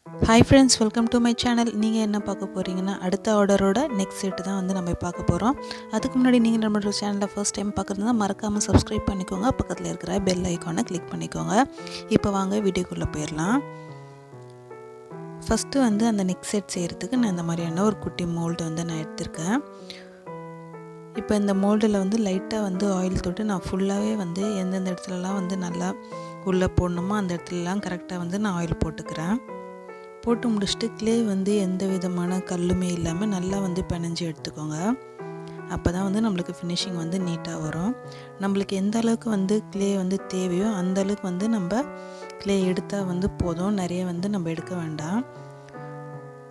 Hi friends, welcome to my channel. நீங்கள் என்ன பார்க்க போறீங்கன்னா அடுத்த ஆர்டரோட நெக்ஸ்ட் செட் தான் வந்து நம்ம பார்க்க போறோம். அதுக்கு முன்னாடி நீங்க நம்மளோட சேனலை ஃபர்ஸ்ட் டைம் பார்க்கறதுனா மறக்காம Subscribe பண்ணிக்கோங்க. பக்கத்துல இருக்கிற பெல் ஐகானை கிளிக் பண்ணிக்கோங்க. இப்போ வாங்க வீடியோக்குள்ள போயிரலாம். ஃபர்ஸ்ட் வந்து அந்த நெக் செட் செய்யிறதுக்கு நான் இந்த மாதிரியான ஒரு குட்டி மோல்ட் வந்து நான் எடுத்துர்க்கேன். இப்போ இந்த மோல்டில் வந்து லைட்டாக வந்து ஆயில் தொட்டு நான் ஃபுல்லாகவே வந்து எந்தெந்த இடத்துலலாம் வந்து நல்லா உள்ளே போடணுமோ அந்த இடத்துலலாம் கரெக்டாக வந்து நான் ஆயில் போட்டுக்கிறேன். போட்டு முடிச்சுட்டு க்ளே வந்து எந்த விதமான கல்லுமே இல்லாமல் நல்லா வந்து பிணைஞ்சு எடுத்துக்கோங்க. அப்போ தான் வந்து நம்மளுக்கு ஃபினிஷிங் வந்து நீட்டாக வரும். நம்மளுக்கு எந்த அளவுக்கு வந்து க்ளே வந்து தேவையோ அந்த அளவுக்கு வந்து நம்ம க்ளே எடுத்தால் வந்து போதும், நிறைய வந்து நம்ம எடுக்க வேண்டாம்.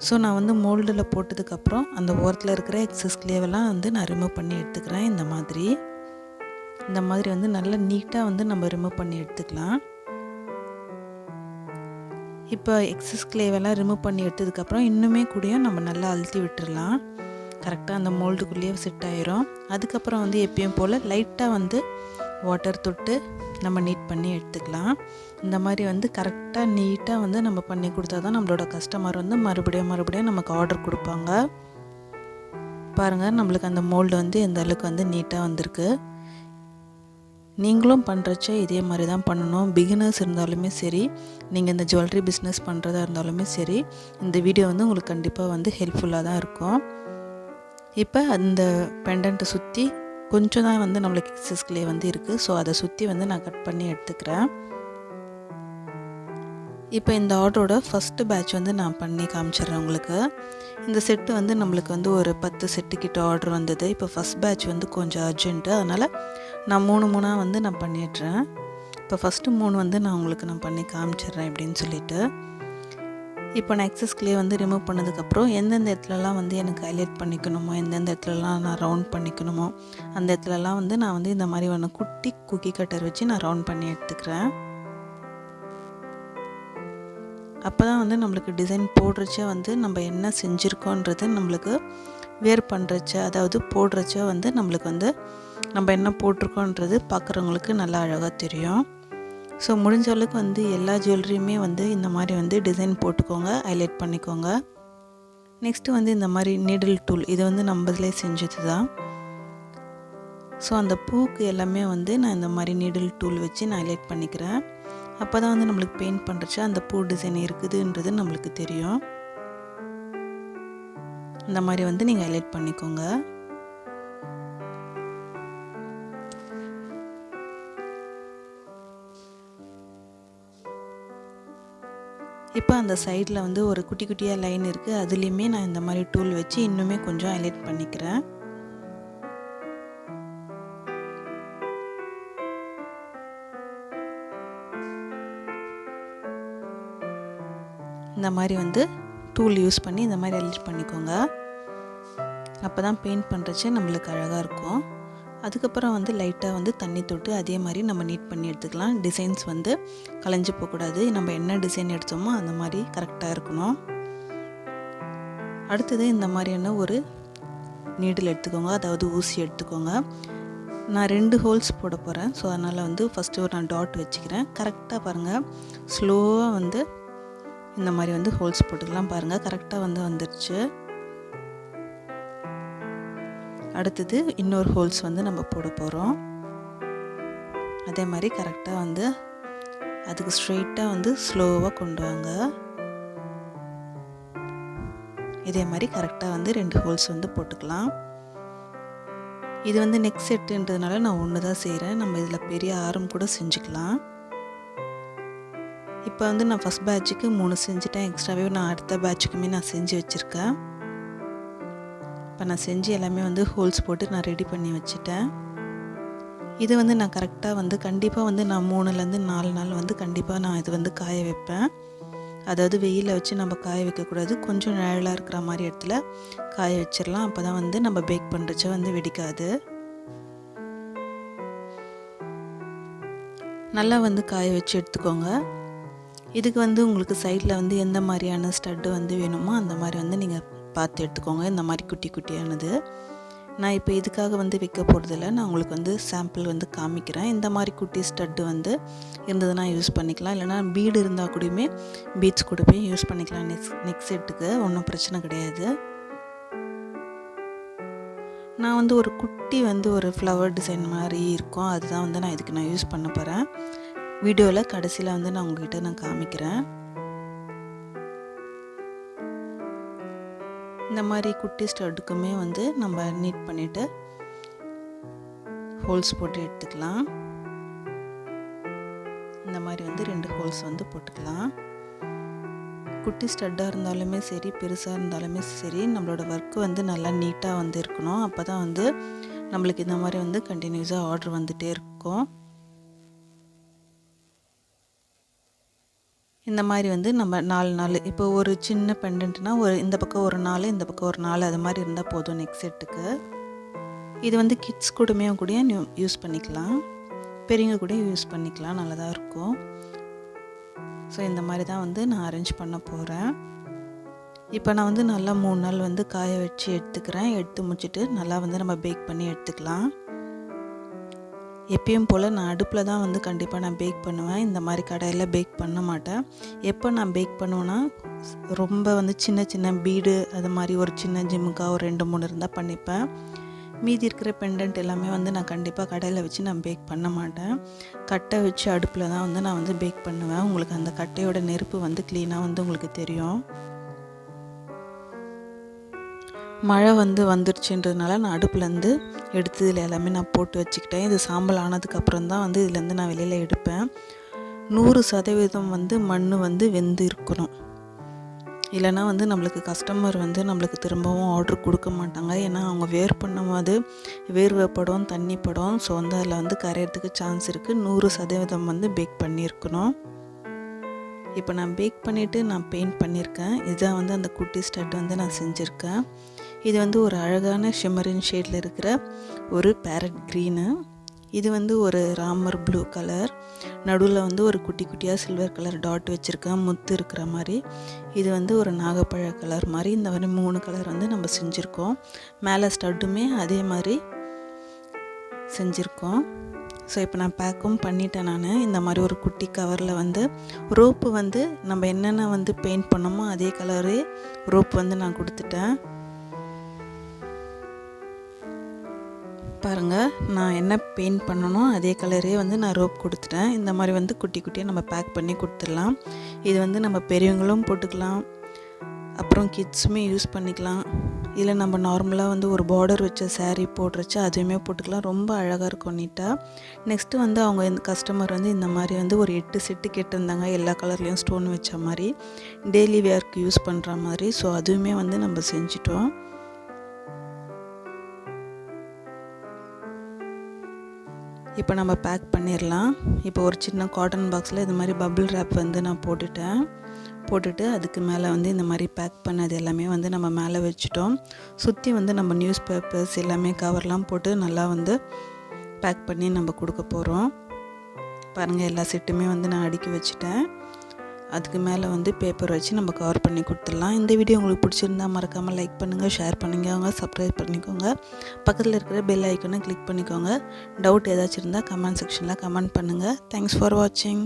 ஸோ நான் வந்து மோல்டில் போட்டதுக்கப்புறம் அந்த ஓரத்தில் இருக்கிற எக்ஸஸ் க்ளேவெல்லாம் வந்து நான் ரிமூவ் பண்ணி எடுத்துக்கிறேன். இந்த மாதிரி வந்து நல்லா நீட்டாக வந்து நம்ம ரிமூவ் பண்ணி எடுத்துக்கலாம். இப்போ எக்ஸஸ் க்ளேவெல்லாம் ரிமூவ் பண்ணி எடுத்ததுக்கப்புறம் இன்னுமே கூடயும் நம்ம நல்லா அழுத்தி விட்டுடலாம். கரெக்டாக அந்த மோல்டுக்குள்ளேயே செட் ஆயிரும். அதுக்கப்புறம் வந்து எப்பயும் போல் லைட்டாக வந்து வாட்டர் தொட்டு நம்ம நீட் பண்ணி எடுத்துக்கலாம். இந்த மாதிரி வந்து கரெக்டாக நீட்டாக வந்து நம்ம பண்ணி கொடுத்தா தான் நம்மளோட கஸ்டமர் வந்து மறுபடியும் நமக்கு ஆர்டர் கொடுப்பாங்க. பாருங்கள், நம்மளுக்கு அந்த மோல்டு வந்து எந்த அளவுக்கு வந்து நீட்டாக வந்திருக்கு. நீங்களும் பண்ணுறச்ச இதே மாதிரி தான் பண்ணணும். பிகினர்ஸ் இருந்தாலுமே சரி, நீங்கள் இந்த ஜுவல்லரி பிஸ்னஸ் பண்ணுறதா இருந்தாலுமே சரி, இந்த வீடியோ வந்து உங்களுக்கு கண்டிப்பாக வந்து ஹெல்ப்ஃபுல்லாக தான் இருக்கும். இப்போ அந்த பெண்டண்ட்டை சுற்றி கொஞ்சம் தான் வந்து நம்மளுக்கு எக்ஸஸ் க்ளே வந்து இருக்குது. ஸோ அதை சுற்றி வந்து நான் கட் பண்ணி எடுத்துக்கிறேன். இப்போ இந்த ஆர்டரோட ஃபஸ்ட்டு பேட்ச் வந்து நான் பண்ணி காமிச்சிட்றேன் உங்களுக்கு. இந்த செட்டு வந்து நம்மளுக்கு வந்து ஒரு 10 செட்டுக்கிட்ட ஆர்டர் வந்தது. இப்போ ஃபஸ்ட் பேட்ச் வந்து கொஞ்சம் அர்ஜென்ட்டு, அதனால் நான் 3 வந்து நான் பண்ணிடுறேன். இப்போ ஃபஸ்ட்டு 3 வந்து நான் உங்களுக்கு பண்ணி காமிச்சிட்றேன் எப்படின்னு சொல்லிட்டு. இப்போ நான் எக்ஸஸ் க்ளே வந்து ரிமூவ் பண்ணதுக்கப்புறம் எந்தெந்த இடத்துலலாம் வந்து எனக்கு ஹைலைட் பண்ணிக்கணுமோ, எந்தெந்த இடத்துலலாம் நான் ரவுண்ட் பண்ணிக்கணுமோ அந்த இடத்துலலாம் வந்து நான் வந்து இந்த மாதிரி ஒன்று குட்டி குக்கி கட்டர் வச்சு நான் ரவுண்ட் பண்ணி எடுத்துக்கிறேன். அப்போ தான் வந்து நம்மளுக்கு டிசைன் போடுறச்ச வந்து நம்ம என்ன செஞ்சுருக்கோன்றது நம்மளுக்கு வேர் பண்ணுறச்ச, அதாவது போடுறச்ச வந்து நம்மளுக்கு வந்து நம்ம என்ன போட்டிருக்கோன்றது பார்க்குறவங்களுக்கு நல்லா அழகாக தெரியும். ஸோ முடிஞ்ச அளவுக்கு வந்து எல்லா ஜுவல்லரியுமே வந்து இந்த மாதிரி வந்து டிசைன் போட்டுக்கோங்க, ஹைலைட் பண்ணிக்கோங்க. நெக்ஸ்ட்டு வந்து இந்த மாதிரி நீடில் டூல், இது வந்து நம்மளே செஞ்சது தான். ஸோ அந்த பூக்கு எல்லாமே வந்து நான் இந்த மாதிரி நீடில் டூல் வச்சு நான் ஹைலைட் பண்ணிக்கிறேன். அப்போ தான் வந்து நம்மளுக்கு பெயிண்ட் பண்ணுறச்ச அந்த பூ டிசைன் இருக்குதுன்றது நம்மளுக்கு தெரியும். இந்த மாதிரி வந்து நீங்கள் ஹைலைட் பண்ணிக்கோங்க. இப்போ அந்த சைடில் வந்து ஒரு குட்டி குட்டியாக லைன் இருக்குது, அதுலேயுமே நான் இந்த மாதிரி டூல் வச்சு இன்னுமே கொஞ்சம் ஹைலைட் பண்ணிக்கிறேன். இந்த மாதிரி வந்து டூல் யூஸ் பண்ணி இந்த மாதிரி ஹைலைட் பண்ணிக்கோங்க. அப்போ தான் பெயிண்ட் பண்ணுறச்ச நம்மளுக்கு அழகாக இருக்கும். அதுக்கப்புறம் வந்து லைட்டாக வந்து தண்ணி தொட்டு அதே மாதிரி நம்ம நீட் பண்ணி எடுத்துக்கலாம். டிசைன்ஸ் வந்து கலைஞ்சு போகக்கூடாது. நம்ம என்ன டிசைன் எடுத்தோமோ அந்த மாதிரி கரெக்டாக இருக்கணும். அடுத்தது இந்த மாதிரியான ஒரு நீடில் எடுத்துக்கோங்க, அதாவது ஊசி எடுத்துக்கோங்க. நான் 2 ஹோல்ஸ் போட போகிறேன். ஸோ அதனால் வந்து ஃபஸ்ட்டு நான் டாட் வச்சுக்கிறேன். கரெக்டாக பாருங்கள், ஸ்லோவாக வந்து இந்த மாதிரி வந்து ஹோல்ஸ் போட்டுக்கலாம். பாருங்கள், கரெக்டாக வந்து வந்துடுச்சு. அடுத்தது இன்னொரு ஹோல்ஸ் வந்து நம்ம போட போகிறோம். அதே மாதிரி கரெக்டாக வந்து அதுக்கு ஸ்ட்ரெயிட்டாக வந்து ஸ்லோவாக கொண்டு வாங்க. இதே மாதிரி கரெக்டாக வந்து 2 ஹோல்ஸ் வந்து போட்டுக்கலாம். இது வந்து நெக் செட்டுன்றதுனால நான் ஒன்று தான் செய்கிறேன். நம்ம இதில் பெரிய ஆரம் கூட செஞ்சுக்கலாம். இப்போ வந்து நான் ஃபஸ்ட் பேட்சுக்கு 3 செஞ்சுட்டேன். எக்ஸ்ட்ராவே நான் அடுத்த பேட்சுக்குமே நான் செஞ்சு வச்சுருக்கேன். இப்போ நான் செஞ்சு எல்லாமே வந்து ஹோல்ஸ் போட்டு நான் ரெடி பண்ணி வச்சுட்டேன். இது வந்து நான் கரெக்டாக வந்து கண்டிப்பாக வந்து நான் 3லேருந்து 4 நாள் வந்து கண்டிப்பாக நான் இது வந்து காய வைப்பேன். அதாவது வெயிலில் வச்சு நம்ம காய வைக்கக்கூடாது, கொஞ்சம் நிழலாக இருக்கிற மாதிரி இடத்துல காய வச்சிடலாம். அப்போ தான் வந்து நம்ம பேக் பண்ணுறச்ச வந்து வெடிக்காது. நல்லா வந்து காய வச்சு எடுத்துக்கோங்க. இதுக்கு வந்து உங்களுக்கு சைடில் வந்து எந்த மாதிரியான ஸ்டட்டு வந்து வேணுமோ அந்த மாதிரி வந்து நீங்கள் பார்த்து எடுத்துக்கோங்க. இந்த மாதிரி குட்டி குட்டியானது. நான் இப்போ இதுக்காக வந்து வைக்க போகிறதில்ல, நான் உங்களுக்கு வந்து சாம்பிள் வந்து காமிக்கிறேன். இந்த மாதிரி குட்டி ஸ்டட்டு வந்து இருந்ததுன்னா யூஸ் பண்ணிக்கலாம், இல்லைனா பீடு இருந்தால் கூடயுமே பீட்ஸ் கூட போய் யூஸ் பண்ணிக்கலாம். நெக் செட்டுக்கு ஒன்றும் பிரச்சனை கிடையாது. நான் வந்து ஒரு குட்டி வந்து ஒரு ஃப்ளவர் டிசைன் மாதிரி இருக்கும், அதுதான் வந்து நான் இதுக்கு யூஸ் பண்ண போகிறேன். வீடியோவில் கடைசியில் வந்து நான் உங்ககிட்ட நான் காமிக்கிறேன். இந்த மாதிரி குட்டி ஸ்டட்டுக்குமே வந்து நம்ம நீட் பண்ணிவிட்டு ஹோல்ஸ் போட்டு எடுத்துக்கலாம். இந்த மாதிரி வந்து 2 ஹோல்ஸ் வந்து போட்டுக்கலாம். குட்டி ஸ்டட்டாக இருந்தாலுமே சரி, பெருசாக இருந்தாலுமே சரி, நம்மளோட ஒர்க்கு வந்து நல்லா நீட்டாக வந்து இருக்கணும். அப்போ தான் வந்து நம்மளுக்கு இந்த மாதிரி வந்து கண்டினியூஸாக ஆர்டர் வந்துகிட்டே இருக்கும். இந்த மாதிரி வந்து நம்ம 4 இப்போ ஒரு சின்ன பெண்டன்ட்னா இந்த பக்கம் ஒரு 4, இந்த பக்கம் ஒரு 4, அது மாதிரி இருந்தால் போதும் நெக் செட்டுக்கு. இது வந்து கிட்ஸ் கூடமே யூஸ் பண்ணிக்கலாம், பெரியவங்க கூட யூஸ் பண்ணிக்கலாம், நல்லதாக இருக்கும். ஸோ இந்த மாதிரி தான் வந்து நான் அரேஞ்ச் பண்ண போகிறேன். இப்போ நான் வந்து நல்லா 3 நாள் வந்து காய வச்சு எடுத்துக்கிறேன். எடுத்து முடிச்சுட்டு நல்லா வந்து நம்ம பேக் பண்ணி எடுத்துக்கலாம். எப்பயும் போல் நான் அடுப்பில் தான் வந்து கண்டிப்பாக நான் பேக் பண்ணுவேன். இந்த மாதிரி கடையில் பேக் பண்ண மாட்டேன். எப்போ நான் பேக் பண்ணுவேன்னா, ரொம்ப வந்து சின்ன சின்ன பீடு அது மாதிரி ஒரு சின்ன ஜிம்முக்காக ஒரு 2-3 இருந்தால் பண்ணிப்பேன். மீதி இருக்கிற பெண்டன்ட் எல்லாமே வந்து நான் கண்டிப்பாக கடையில் வச்சு நான் பேக் பண்ண மாட்டேன். கட்டை வச்சு அடுப்பில் தான் வந்து நான் வந்து பேக் பண்ணுவேன். உங்களுக்கு அந்த கட்டையோட நெருப்பு வந்து க்ளீனாக வந்து உங்களுக்கு தெரியும். மழை வந்து வந்துருச்சுன்றதுனால நான் அடுப்புலேருந்து எடுத்து இதில் எல்லாமே நான் போட்டு வச்சுக்கிட்டேன். இது சாம்பல் ஆனதுக்கப்புறம் தான் வந்து இதுலேருந்து நான் வெளியில் எடுப்பேன். 100% வந்து மண் வந்து வெந்து இருக்கணும், இல்லைனா வந்து நம்மளுக்கு கஸ்டமர் வந்து நம்மளுக்கு திரும்பவும் ஆர்டர் கொடுக்க மாட்டாங்க. ஏன்னா அவங்க வேர் பண்ணும்போது வேர்வைப்படும், தண்ணி படும். ஸோ வந்து அதில் வந்து கரையிறதுக்கு சான்ஸ் இருக்குது. 100% வந்து பேக் பண்ணியிருக்கணும். இப்போ நான் பேக் பண்ணிவிட்டு நான் பெயிண்ட் பண்ணியிருக்கேன். இதுதான் வந்து அந்த குட்டி ஸ்டட் வந்து நான் செஞ்சுருக்கேன். இது வந்து ஒரு அழகான ஷிம்மரின் ஷேடில் இருக்கிற ஒரு பேரட் க்ரீனு. இது வந்து ஒரு ராமர் ப்ளூ கலர். நடுவில் வந்து ஒரு குட்டி குட்டியாக சில்வர் கலர் டாட் வச்சுருக்கேன், முத்து இருக்கிற மாதிரி. இது வந்து ஒரு நாகப்பழ கலர் மாதிரி. இந்த மாதிரி 3 கலர் வந்து நம்ம செஞ்சுருக்கோம். மேலே ஸ்டட்டுமே அதே மாதிரி செஞ்சுருக்கோம். ஸோ இப்போ நான் பேக்கும் பண்ணிட்டேன். நான் இந்த மாதிரி ஒரு குட்டி கவரில் வந்து ரோப்பு வந்து நம்ம என்னென்ன வந்து பெயிண்ட் பண்ணோமோ அதே கலரே ரோப் வந்து நான் கொடுத்துட்டேன். பாருங்கள், நான் என்ன பெயிண்ட் பண்ணணும் அதே கலரே வந்து நான் ரோப் கொடுத்துட்டேன். இந்த மாதிரி வந்து குட்டி குட்டியாக நம்ம பேக் பண்ணி கொடுத்துடலாம். இது வந்து நம்ம பெரியவங்களும் போட்டுக்கலாம், அப்புறம் கிட்ஸுமே யூஸ் பண்ணிக்கலாம். இல்லை நம்ம நார்மலாக வந்து ஒரு பார்டர் வச்ச saree போடுறச்சு அதுவுமே போட்டுக்கலாம். ரொம்ப அழகாக இருக்கும், நீட்டாக. நெக்ஸ்ட்டு வந்து அவங்க இந்த கஸ்டமர் வந்து இந்த மாதிரி வந்து ஒரு 8 செட்டு கேட்டிருந்தாங்க, எல்லா கலர்லேயும் ஸ்டோன் வச்ச மாதிரி, டெய்லி வேர்க்கு யூஸ் பண்ணுற மாதிரி. ஸோ அதுவுமே வந்து நம்ம செஞ்சிட்டோம். இப்போ நம்ம பேக் பண்ணிடலாம். இப்போ ஒரு சின்ன காட்டன் பாக்ஸில் இது மாதிரி பபிள் ரேப் வந்து நான் போட்டுட்டு அதுக்கு மேலே வந்து இந்த மாதிரி பேக் பண்ணது எல்லாமே வந்து நம்ம மேலே வச்சுட்டோம். சுற்றி வந்து நம்ம நியூஸ் பேப்பர்ஸ் எல்லாமே கவர்லாம் போட்டு நல்லா வந்து பேக் பண்ணி நம்ம கொடுக்க போகிறோம். பாருங்கள், எல்லா செட்டுமே வந்து நான் அடுக்கி வச்சுட்டேன். அதுக்கு மேலே வந்து பேப்பர் வச்சு நம்ம கவர் பண்ணி கொடுத்துடலாம். இந்த வீடியோ உங்களுக்கு பிடிச்சிருந்தா மறக்காமல் லைக் பண்ணுங்கள், ஷேர் பண்ணிக்கோங்க, சப்ஸ்கிரைப் பண்ணிக்கோங்க, பக்கத்தில் இருக்கிற பெல் ஐக்கனை கிளிக் பண்ணிக்கோங்க. டவுட் ஏதாச்சும் இருந்தால் கமெண்ட் செக்ஷனில் கமெண்ட் பண்ணுங்கள். தேங்க்ஸ் ஃபார் வாட்சிங்.